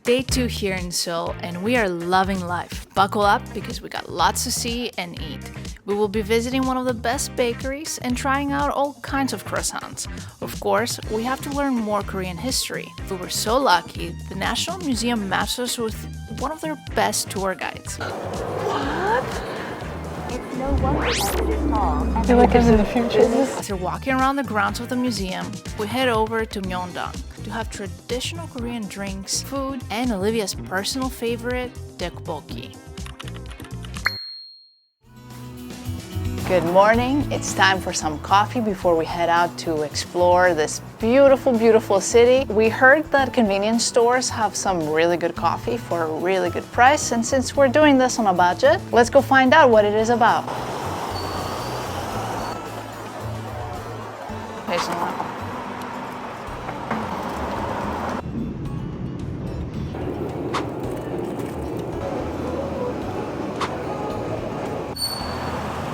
Day 2 here in Seoul, and we are loving life. Buckle up because we got lots to see and eat. We will be visiting one of the best bakeries and trying out all kinds of croissants. Of course, we have to learn more Korean history. We were so lucky, the National Museum matched us with one of their best tour guides. What? It's no wonder that it is tall. I feel like I'm in the future. After walking around the grounds of the museum, we head over to Myeong-dong to have traditional Korean drinks, food, and Olivia's personal favorite, tteokbokki. Good morning. It's time for some coffee before we head out to explore this beautiful, beautiful city. We heard that convenience stores have some really good coffee for a really good price, and since we're doing this on a budget, let's go find out what it is about. Hazelnut.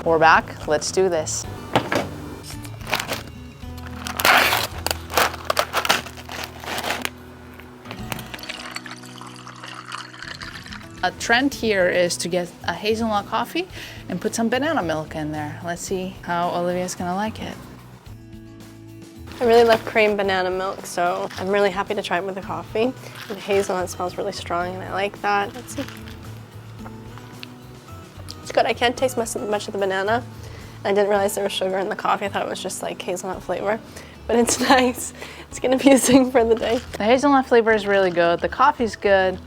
We're back. Let's do this. A trend here is to get a hazelnut coffee and put some banana milk in there. Let's see how Olivia's gonna like it. I really love cream banana milk, so I'm really happy to try it with the coffee. The hazelnut smells really strong and I like that. Let's see. It's good. I can't taste much of the banana. I didn't realize there was sugar in the coffee. I thought it was just like hazelnut flavor, but it's nice. It's gonna be using for the day. The hazelnut flavor is really good. The coffee's good.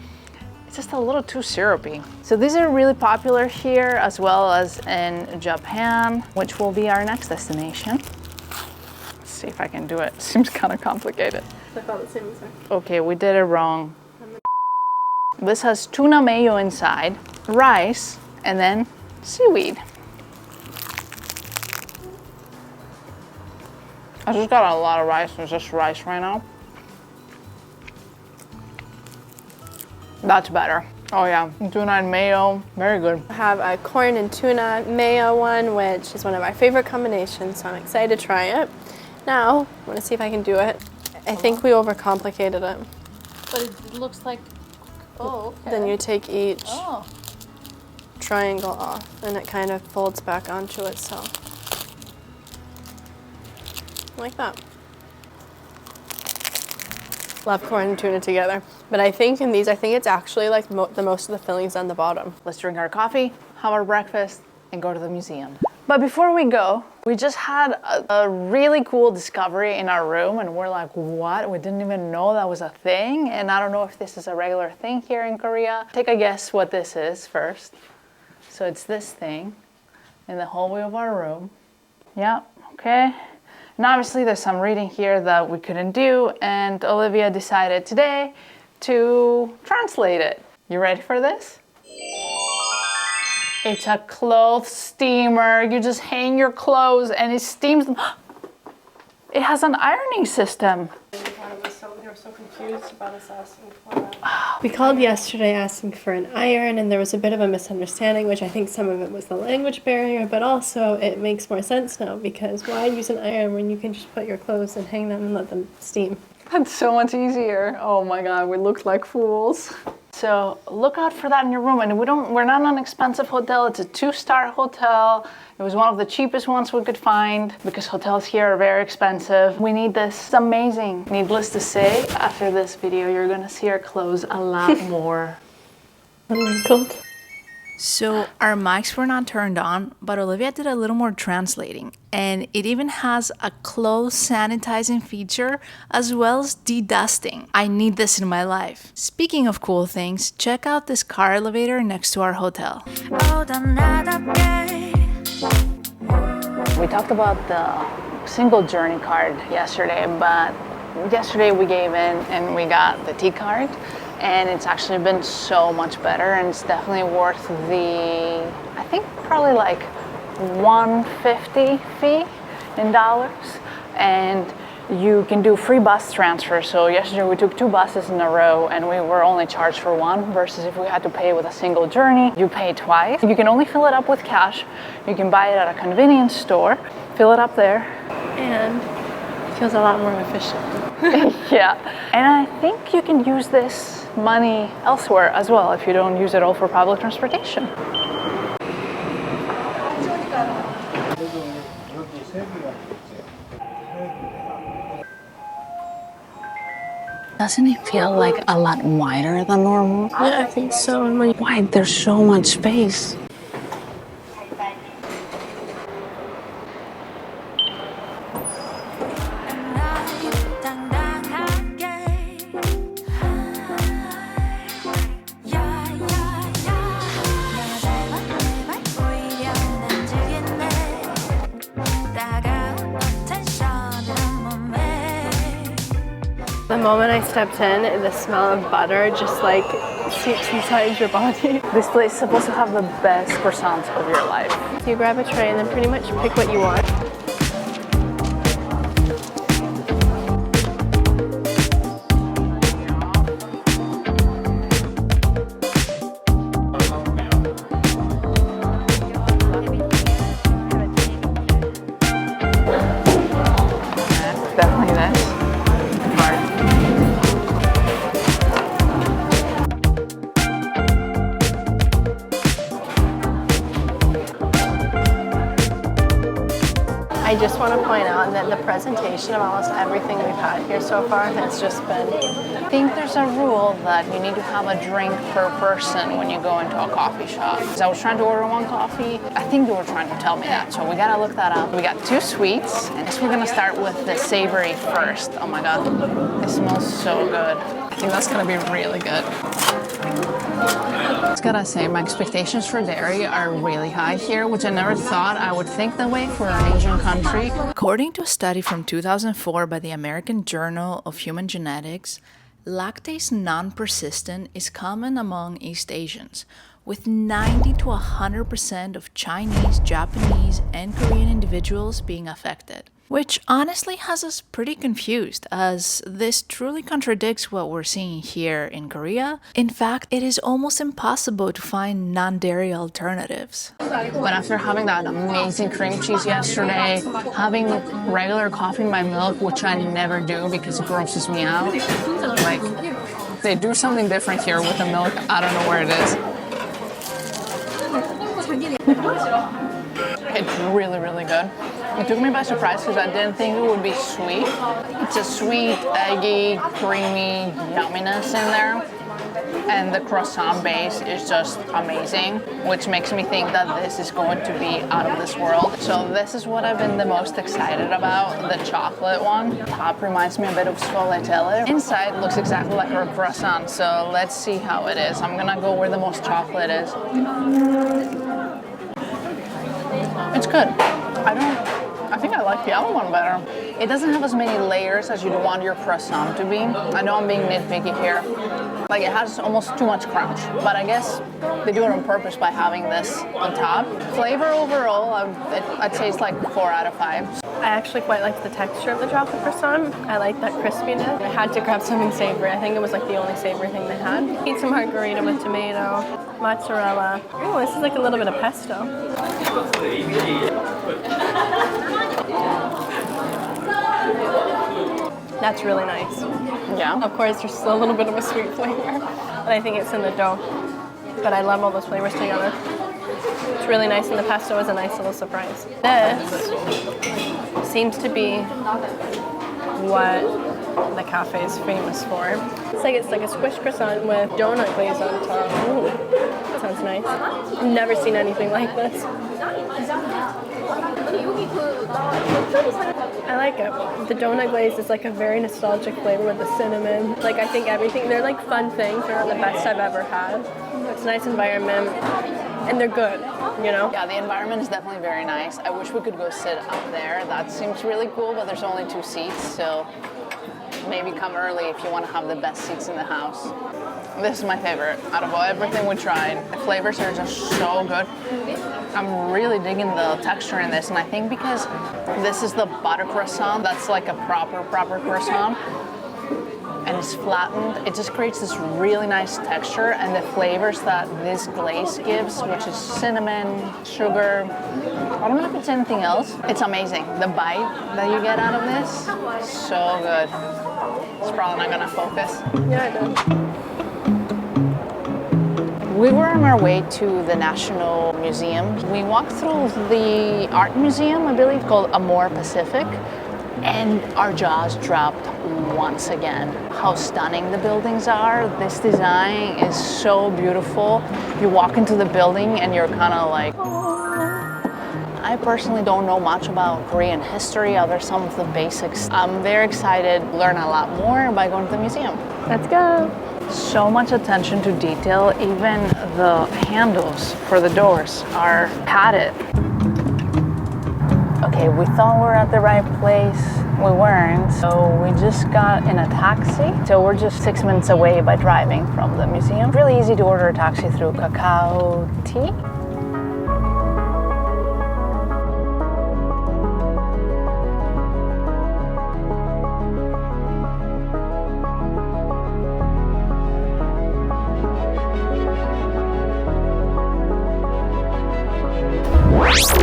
It's just a little too syrupy. So these are really popular here as well as in Japan, which will be our next destination. Let's see if I can do it. Seems kind of complicated. I thought the same as her. Okay, we did it wrong. This has tuna mayo inside, rice, and then seaweed. I just got a lot of rice. It's just rice right now. That's better. Oh yeah, tuna and mayo, very good. I have a corn and tuna mayo one, which is one of my favorite combinations, so I'm excited to try it. Now, I want to see if I can do it. I think we overcomplicated it. But it looks like, oh, okay. Then you take each Oh. triangle off, and it kind of folds back onto itself. Like that. Love corn and tuna together. But I think in these, it's actually like the most of the fillings on the bottom. Let's drink our coffee, have our breakfast, and go to the museum. But before we go, we just had a really cool discovery in our room, and we're like, what? We didn't even know that was a thing, and I don't know if this is a regular thing here in Korea. Take a guess what this is first. So it's this thing in the hallway of our room. Yeah, okay. And obviously there's some reading here that we couldn't do, and Olivia decided today to translate it. You ready for this? It's a clothes steamer. You just hang your clothes and it steams them. It has an ironing system. They were so confused about us asking for that. We called yesterday asking for an iron, and there was a bit of a misunderstanding, which I think some of it was the language barrier, but also it makes more sense now, because why use an iron when you can just put your clothes and hang them and let them steam? That's so much easier. Oh my God, we looked like fools. So look out for that in your room. And we're not an expensive hotel. It's a 2-star hotel. It was one of the cheapest ones we could find because hotels here are very expensive. We need this. It's amazing. Needless to say, after this video, you're gonna see our clothes a lot more. Unwrinkled. So our mics were not turned on, but Olivia did a little more translating, and it even has a clothes sanitizing feature as well as de-dusting. I need this in my life. Speaking of cool things, check out this car elevator next to our hotel. We talked about the single journey card yesterday, but yesterday we gave in and we got the T card. And it's actually been so much better, and it's definitely worth the, I think probably like $150 fee in dollars. And you can do free bus transfer. So yesterday we took 2 buses in a row and we were only charged for one, versus if we had to pay with a single journey, you pay twice. You can only fill it up with cash. You can buy it at a convenience store, fill it up there. And it feels a lot more efficient. Yeah, and I think you can use this money elsewhere as well if you don't use it all for public transportation. Doesn't it feel like a lot wider than normal? Yeah, I think so. And like, Why? There's so much space. the moment I stepped in, the smell of butter just like seeps inside your body. This place is supposed to have the best croissants of your life. So you grab a tray and then pretty much pick what you want. Definitely this. I just want to point out that the presentation of almost everything we've had here so far has just been... I think there's a rule that you need to have a drink per person when you go into a coffee shop. Because I was trying to order one coffee. I think they were trying to tell me that, so we gotta look that up. We got 2 sweets, and we're gonna start with the savory first. Oh my god, it smells so good. I think that's gonna be really good. I gotta say, my expectations for dairy are really high here, which I never thought I would think that way for an Asian country. According to a study from 2004 by the American Journal of Human Genetics, lactase non-persistent is common among East Asians, with 90 to 100% of Chinese, Japanese, and Korean individuals being affected. Which honestly has us pretty confused, as this truly contradicts what we're seeing here in Korea. In fact, it is almost impossible to find non-dairy alternatives. But after having that amazing cream cheese yesterday, having regular coffee in my milk, which I never do because it grosses me out, like, they do something different here with the milk. I don't know where it is. It's really, really good. It took me by surprise because I didn't think it would be sweet. It's a sweet, eggy, creamy yumminess in there. And the croissant base is just amazing, which makes me think that this is going to be out of this world. So this is what I've been the most excited about, the chocolate one. Top reminds me a bit of sfogliatelle. Inside looks exactly like a croissant, so let's see how it is. I'm gonna go where the most chocolate is. It's good. I think I like the other one better. It doesn't have as many layers as you'd want your croissant to be. I know I'm being nitpicky here. Like, it has almost too much crunch, but I guess they do it on purpose by having this on top. Flavor overall, I'd say it's like 4 out of 5. I actually quite liked the texture of the chocolate croissant. I like that crispiness. I had to grab something savory. I think it was like the only savory thing they had. Eat some margarita with tomato, mozzarella. Oh, this is like a little bit of pesto. That's really nice. Yeah. Of course, there's still a little bit of a sweet flavor, but I think it's in the dough. But I love all those flavors together. It's really nice, and the pesto is a nice little surprise. This seems to be what the cafe is famous for. It's like a squished croissant with donut glaze on top. Ooh, that sounds nice. I've never seen anything like this. I like it. The donut glaze is like a very nostalgic flavor with the cinnamon. Like, I think everything, they're like fun things. They're not the best I've ever had. It's a nice environment, and they're good, you know? Yeah, the environment is definitely very nice. I wish we could go sit up there. That seems really cool, but there's only 2 seats, so maybe come early if you want to have the best seats in the house. This is my favorite out of everything we tried. The flavors are just so good. I'm really digging the texture in this, and I think because this is the butter croissant, that's like a proper croissant, and it's flattened, it just creates this really nice texture, and the flavors that this glaze gives, which is cinnamon, sugar, I don't know if it's anything else. It's amazing. The bite that you get out of this, so good. It's probably not gonna focus. Yeah, I do. We were on our way to the National Museum. We walked through the art museum, I believe, called Amor Pacific, and our jaws dropped once again. How stunning the buildings are. This design is so beautiful. You walk into the building and you're kind of like, I personally don't know much about Korean history other some of the basics. I'm very excited to learn a lot more by going to the museum. Let's go. So much attention to detail. Even the handles for the doors are padded. Okay, we thought we were at the right place. We weren't, so we just got in a taxi. So we're just 6 minutes away by driving from the museum. Really easy to order a taxi through Kakao T.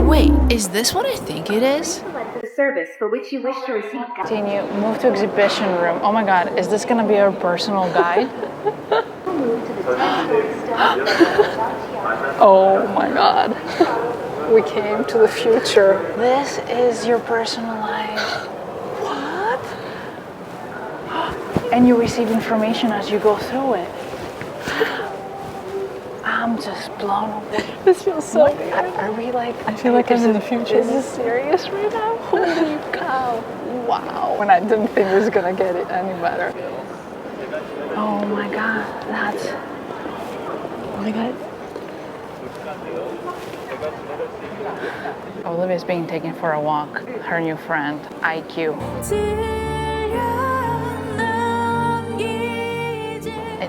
Wait, is this what I think it is? Select the service for which you wish to receive. Continue, move to exhibition room. Oh my God, is this gonna be our personal guide? Move to the 10th floor step. Oh my God. We came to the future. This is your personal life. What? And you receive information as you go through it. I'm just blown away. This feels so weird. Are we like... I feel like I'm in the future. Is this serious right now? Holy cow. Wow. When I didn't think it was gonna get it any better. Oh my God, that's... Oh my God. Olivia's being taken for a walk. Her new friend, IQ.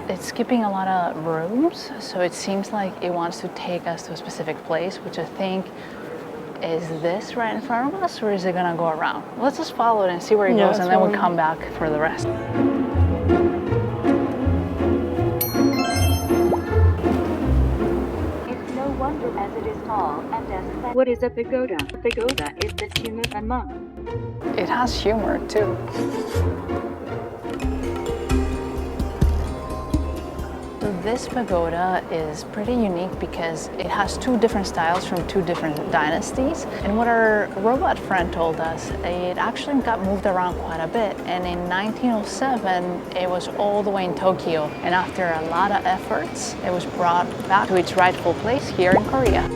It's skipping a lot of rooms, so it seems like it wants to take us to a specific place, which I think is this right in front of us, or is it gonna go around? Let's just follow it and see where it goes, and then we'll come back for the rest. It's no wonder as it is tall and as fat. What is a pagoda? A pagoda is the tomb of a monk. It has humor too. This pagoda is pretty unique because it has two different styles from two different dynasties. And what our robot friend told us, it actually got moved around quite a bit. And in 1907, it was all the way in Tokyo. And after a lot of efforts, it was brought back to its rightful place here in Korea.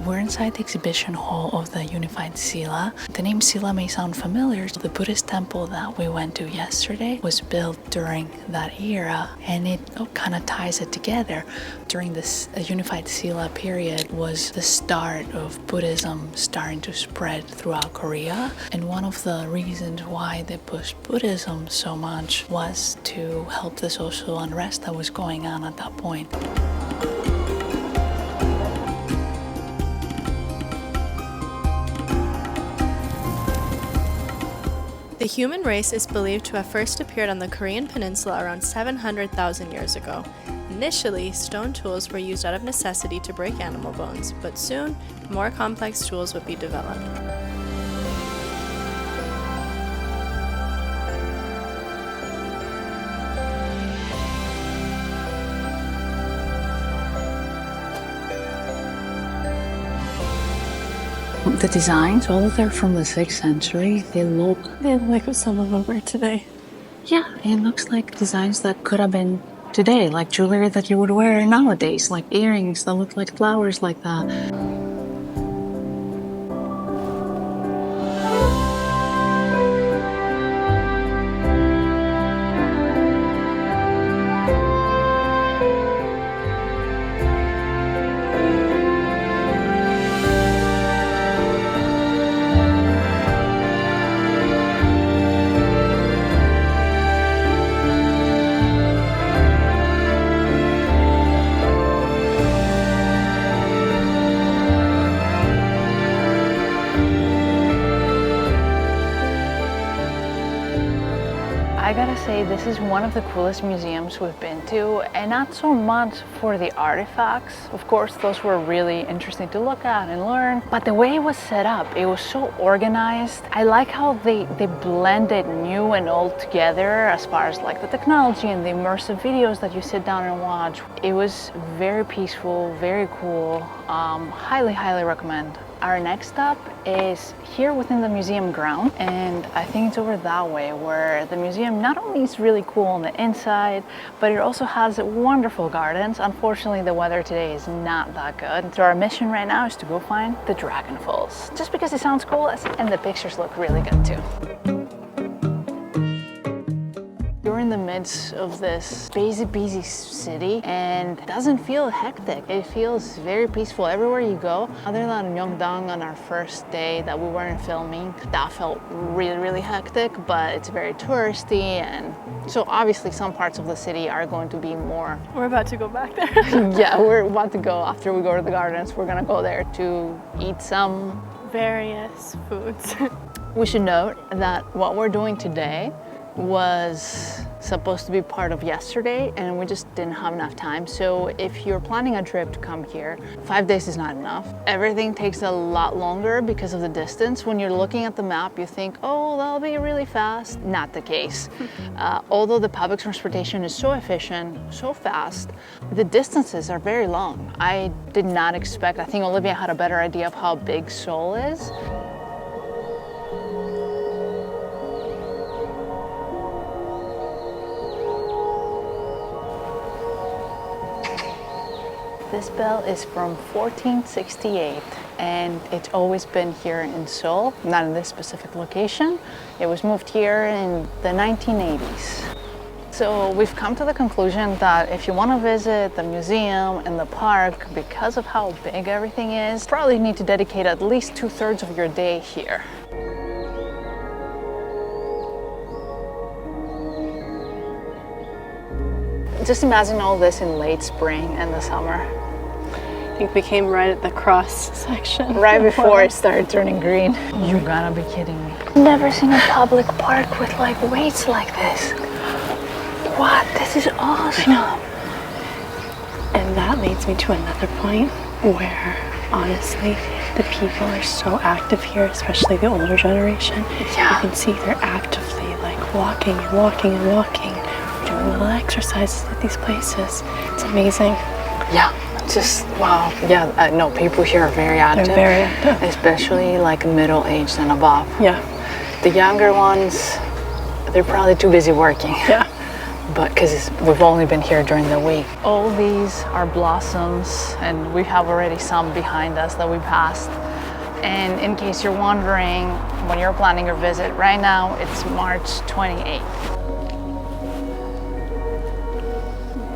We're inside the exhibition hall of the Unified Sila. The name Sila may sound familiar. The Buddhist temple that we went to yesterday was built during that era, and it kind of ties it together. During this Unified Sila period was the start of Buddhism starting to spread throughout Korea. And one of the reasons why they pushed Buddhism so much was to help the social unrest that was going on at that point. The human race is believed to have first appeared on the Korean peninsula around 700,000 years ago. Initially, stone tools were used out of necessity to break animal bones, but soon, more complex tools would be developed. The designs, all of them from the 6th century, they look like what someone would wear today. Yeah, it looks like designs that could have been today, like jewelry that you would wear nowadays, like earrings that look like flowers like that. gotta say, this is one of the coolest museums we've been to, and not so much for the artifacts. Of course, those were really interesting to look at and learn, but the way it was set up, it was so organized. I like how they blended new and old together as far as like the technology and the immersive videos that you sit down and watch. It was very peaceful, very cool. Highly recommend. Our next stop is here within the museum ground, and I think it's over that way, where the museum not only is really cool on the inside, but it also has wonderful gardens. Unfortunately, the weather today is not that good. So our mission right now is to go find the Dragon Falls, just because it sounds cool and the pictures look really good too. You're in the midst of this busy city, and it doesn't feel hectic. It feels very peaceful everywhere you go. Other than Myeong-dong on our first day that we weren't filming, that felt really hectic, but it's very touristy, and so obviously some parts of the city are going to be more... We're about to go back there. Yeah, we're about to go after we go to the gardens. We're gonna go there to eat some... various foods. We should note that what we're doing today was supposed to be part of yesterday, and we just didn't have enough time. So if you're planning a trip to come here, 5 days is not enough. Everything takes a lot longer because of the distance. When you're looking at the map, you think, oh, that'll be really fast. Not the case. Although the public transportation is so efficient, so fast, the distances are very long. I did not expect, I think Olivia had a better idea of how big Seoul is. This bell is from 1468, and it's always been here in Seoul, not in this specific location. It was moved here in the 1980s. So we've come to the conclusion that if you want to visit the museum and the park, because of how big everything is, you probably need to dedicate at least 2/3 of your day here. Just imagine all this in late spring and the summer. I think we came right at the cross section. Right before it started turning green. You gotta be kidding me. Never seen a public park with like waits like this. What? This is awesome. And that leads me to another point where honestly the people are so active here, especially the older generation. Yeah. You can see they're actively like walking, doing little exercises at these places. It's amazing. Yeah. Just wow. Yeah, no, people here are very active. They're very active. Especially like middle-aged and above. Yeah. The younger ones, they're probably too busy working. Yeah. But because we've only been here during the week. All these are blossoms, and we have already some behind us that we passed. And in case you're wondering, when you're planning your visit, right now it's March 28th.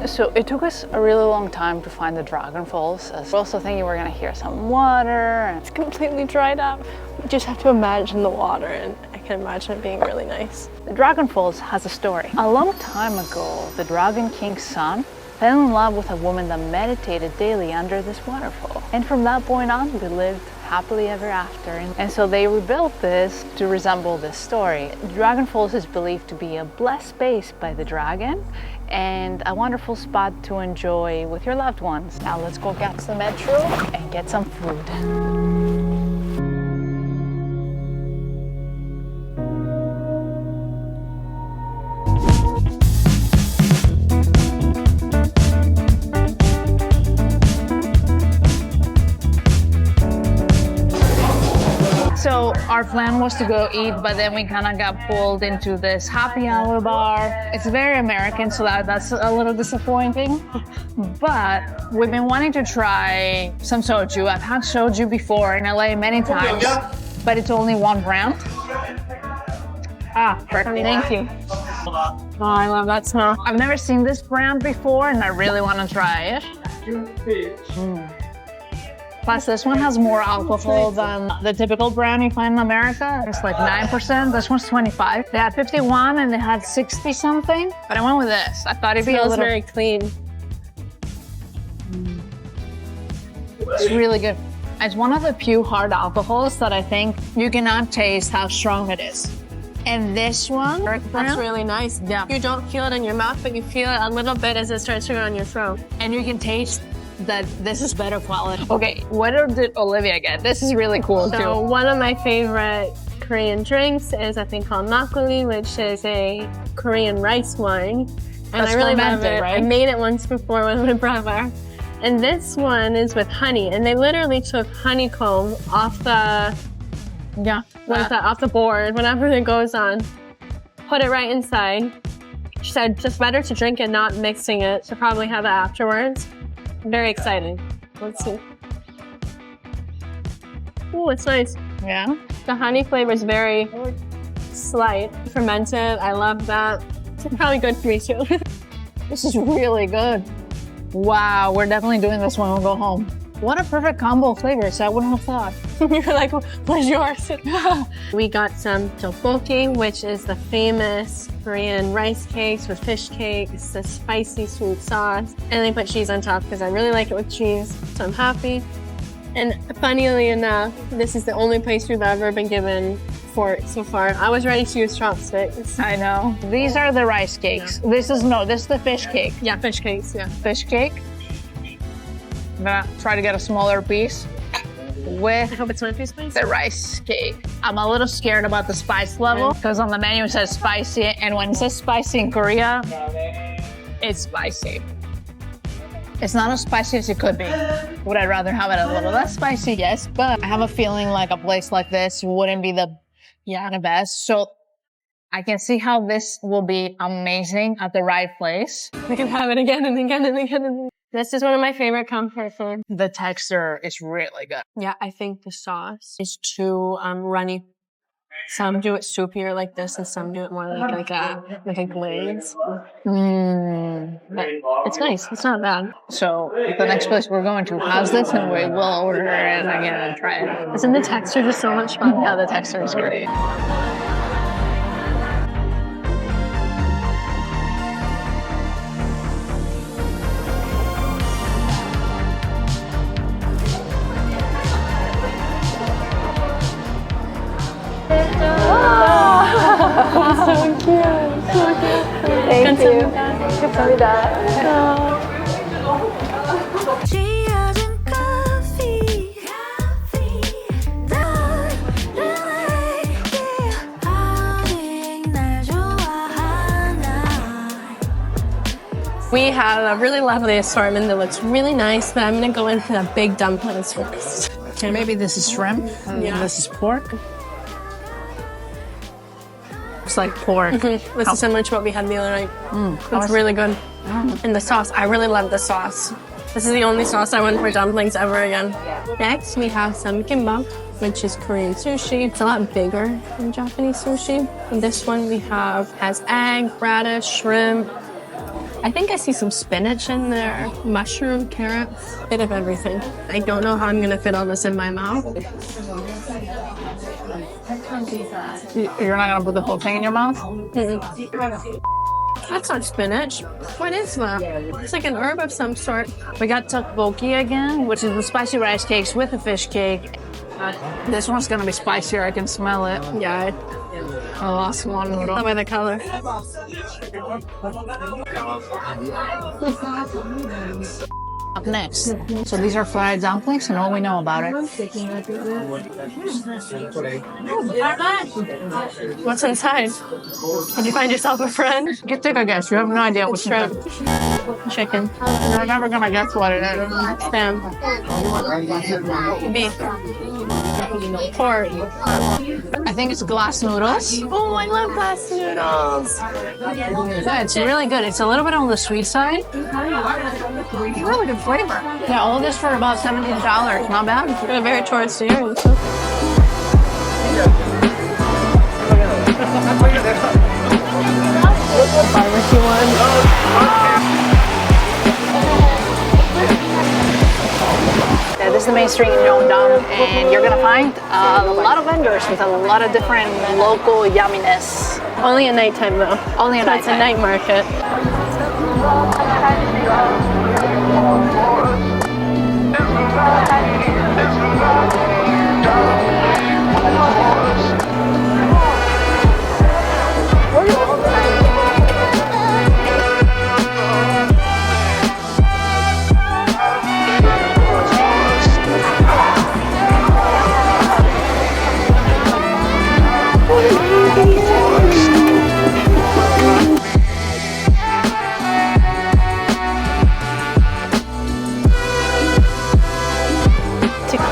So it took us a really long time to find the Dragon Falls. I was also thinking we're gonna hear some water. It's completely dried up. You just have to imagine the water, and I can imagine it being really nice. The Dragon Falls has a story. A long time ago, the Dragon King's son fell in love with a woman that meditated daily under this waterfall. And from that point on, we lived happily ever after. And so they rebuilt this to resemble this story. Dragon Falls is believed to be a blessed space by the dragon and a wonderful spot to enjoy with your loved ones. Now let's go catch the metro and get some food. So our plan was to go eat, but then we kind of got pulled into this happy hour bar. It's very American, so that's a little disappointing. But we've been wanting to try some soju. I've had soju before in LA many times, but it's only one brand. Ah, perfect. Thank you. Oh, I love that smell. I've never seen this brand before, and I really want to try it. Plus, this one has more alcohol than the typical brand you find in America. It's like 9%. This one's 25. They had 51 and they had 60 something. But I went with this. I thought it'd be a little... very clean. It's really good. It's one of the few hard alcohols that I think you cannot taste how strong it is. And this one, That's really nice. Yeah. You don't feel it in your mouth, but you feel it a little bit as it starts to go on your throat. and you can taste that this is better quality. Okay, what did Olivia get? This is really cool So too. one of my favorite Korean drinks is a thing called makgeolli, which is a Korean rice wine. And That's I really love fermented, it. right? I made it once before with my brother. And this one is with honey. And they literally took honeycomb off the Yeah. off the board, whenever it goes on. Put it right inside. She said just better to drink it, not mixing it. To probably have it afterwards. Very exciting. Let's see. Ooh, it's nice. Yeah. The honey flavor is very slight. Fermented, I love that. It's probably good for me too. This is really good. Wow, we're definitely doing this when we go home. What a perfect combo of flavors. I wouldn't have thought. You're like, what's yours? We got some tteokbokki, which is the famous Korean rice cakes with fish cakes, the spicy sweet sauce. And they put cheese on top because I really like it with cheese, so I'm happy. And funnily enough, this is the only place we've ever been given fork so far. I was ready to use chopsticks. I know. These are the rice cakes. This is the fish cake. Yeah, fish cakes, yeah. Fish cake. I'm gonna try to get a smaller piece I with hope it's not too spicy. the rice cake. I'm a little scared about the spice level because on the menu it says spicy, and when it says spicy in Korea, it's spicy. It's not as spicy as it could be. Would I rather have it a little less spicy? Yes, but I have a feeling like a place like this wouldn't be the best. So I can see how this will be amazing at the right place. We can have it again and again and again and again. This is one of my favorite comfort food. The texture is really good. Yeah, I think the sauce is too runny. Some do it soupier like this, and some do it more like a glaze. But it's nice. It's not bad. So the next place we're going to has this, and we will order it again and try it. Isn't the texture just so much fun? Yeah, the texture is great. Thank you. 감사합니다. 지어진 커피 아직 날 좋아하나 We have a really lovely assortment that looks really nice, but I'm gonna go in for the big dumplings first. Okay, maybe this is shrimp and this is pork. It's like pork. This is similar to what we had the other night. It's really good. And the sauce, I really love the sauce. This is the only sauce I want for dumplings ever again. Next, we have some kimbap, which is Korean sushi. It's a lot bigger than Japanese sushi. And this one we have has egg, radish, shrimp. I think I see some spinach in there, mushroom, carrots, bit of everything. I don't know how I'm gonna fit all this in my mouth. You're not gonna put the whole thing in your mouth? That's not spinach. What is that? It's like an herb of some sort. We got tteokbokki again, which is the spicy rice cakes with a fish cake. This one's gonna be spicier. I can smell it. Yeah, I lost one noodle. by the color. Up next. So these are fried dumplings, and all we know about it. What's inside? Did you find yourself a friend? You take a guess. You have no idea what's Shrimp. Chicken. You're never gonna guess what it is. Spam. Beef. Pork. I think it's glass noodles. Oh, I love glass noodles. Yeah, it's really good. It's a little bit on the sweet side. Really good flavor. Yeah, all this for about $17. Not bad. They're very touristy area. Barbecue one. Yeah, this is the main street in Myeong-dong, and you're gonna find a lot of vendors with a lot of different local yumminess. Only at nighttime though. Only at It's a nighttime. night market.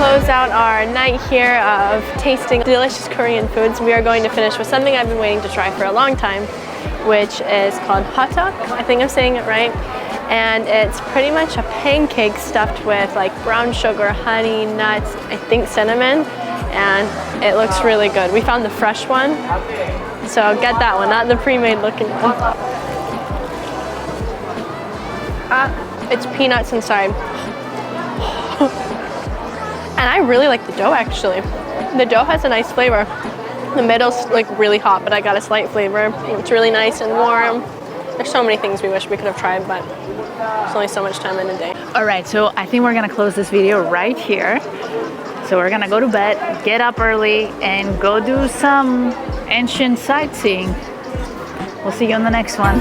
close out our night here of tasting delicious Korean foods, we are going to finish with something I've been waiting to try for a long time, which is called hotteok. I think I'm saying it right. And it's pretty much a pancake stuffed with like brown sugar, honey, nuts, I think cinnamon, and it looks really good. We found the fresh one, so get that one, not the pre-made looking one. It's peanuts inside. And I really like the dough actually. The dough has a nice flavor. The middle's like really hot, but I got a slight flavor. It's really nice and warm. There's so many things we wish we could have tried, but there's only so much time in a day. All right, so I think we're gonna close this video right here. So we're gonna go to bed, get up early, and go do some ancient sightseeing. We'll see you on the next one.